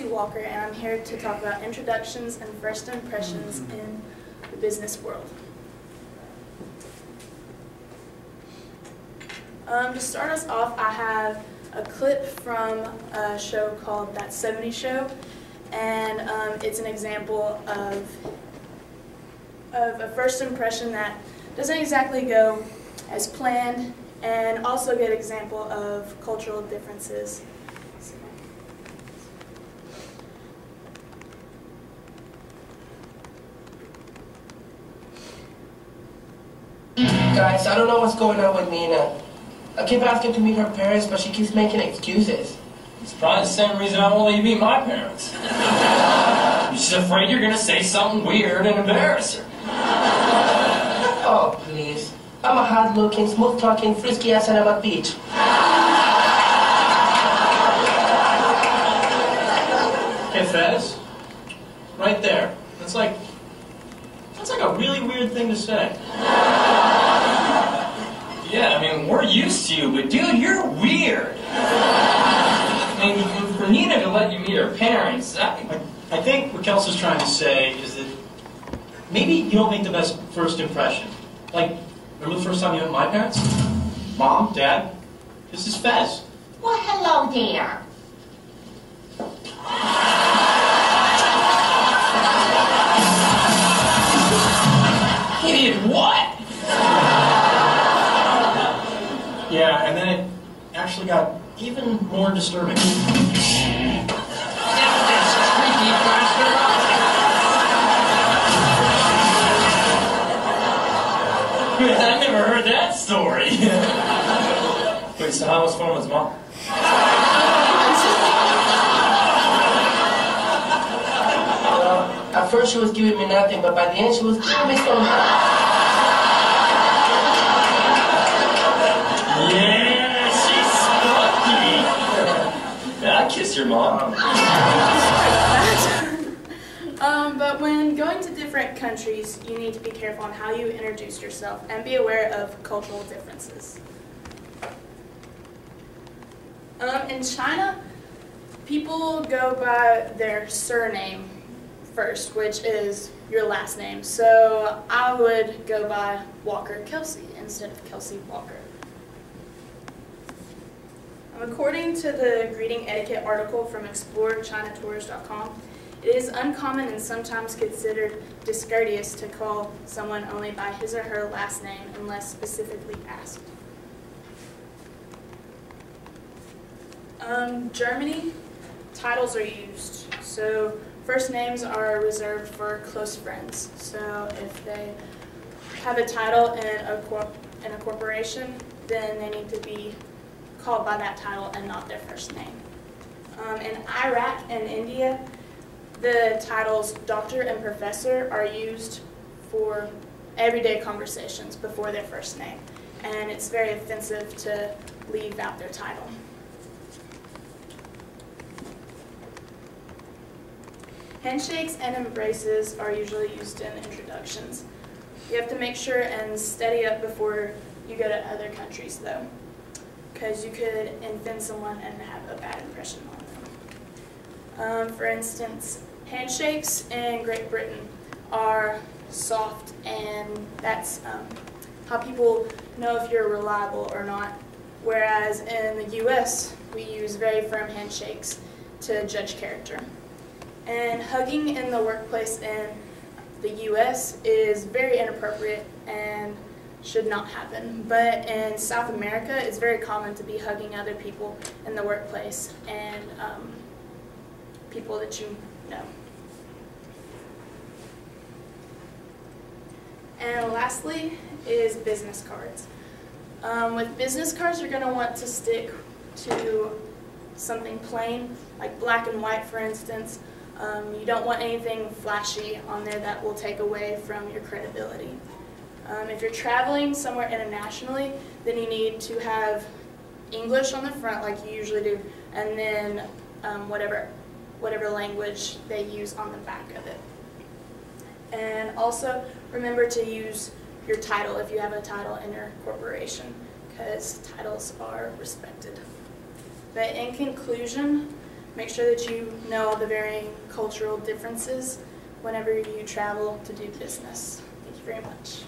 Kelsey Walker, and I'm here to talk about introductions and first impressions in the business world. To start us off, I have a clip from a show called That 70s Show, and it's an example of a first impression that doesn't exactly go as planned, and also a good example of cultural differences. Guys, I don't know what's going on with Nina. I keep asking to meet her parents, but she keeps making excuses. It's probably the same reason I won't let you meet my parents. She's afraid you're gonna say something weird and embarrass her. Oh, please. I'm a hard-looking, smooth-talking, frisky-ass son of a bitch. Hey, Fez. Right there. That's like a really weird thing to say. Yeah, I mean, we're used to you, but dude, you're weird. I mean, for Nina to let you meet her parents, I think what Kelsey's trying to say is that maybe you don't make the best first impression. Like, remember the first time you met my parents? Mom, Dad, this is Fez. Well, hello there. idiot, what? Yeah, and then it actually got even more disturbing. I never heard that story. Wait, so how was fun with Mom? At first she was giving me nothing, but by the end she was giving me so much. Yeah, she's spunky. Yeah, I kiss your mom. But when going to different countries, you need to be careful on how you introduce yourself and be aware of cultural differences. In China, people go by their surname first, which is your last name. So I would go by Walker Kelsey instead of Kelsey Walker. According to the greeting etiquette article from ExploreChinaTours.com, it is uncommon and sometimes considered discourteous to call someone only by his or her last name unless specifically asked. Germany, titles are used. So first names are reserved for close friends. So if they have a title in a corporation, then they need to be called by that title and not their first name. In Iraq and India, the titles doctor and professor are used for everyday conversations before their first name, and it's very offensive to leave out their title. Handshakes and embraces are usually used in introductions. You have to make sure and steady up before you go to other countries though, because you could offend someone and have a bad impression on them. For instance, handshakes in Great Britain are soft, and that's how people know if you're reliable or not. Whereas in the US, we use very firm handshakes to judge character. And hugging in the workplace in the US is very inappropriate and should not happen. But in South America, it's very common to be hugging other people in the workplace and people that you know. And lastly is business cards. With business cards, you're going to want to stick to something plain, like black and white, for instance. You don't want anything flashy on there that will take away from your credibility. If you're traveling somewhere internationally, then you need to have English on the front like you usually do, and then whatever language they use on the back of it. And also remember to use your title if you have a title in your corporation, because titles are respected. But in conclusion, Make sure that you know all the varying cultural differences whenever you travel to do business. Thank you very much.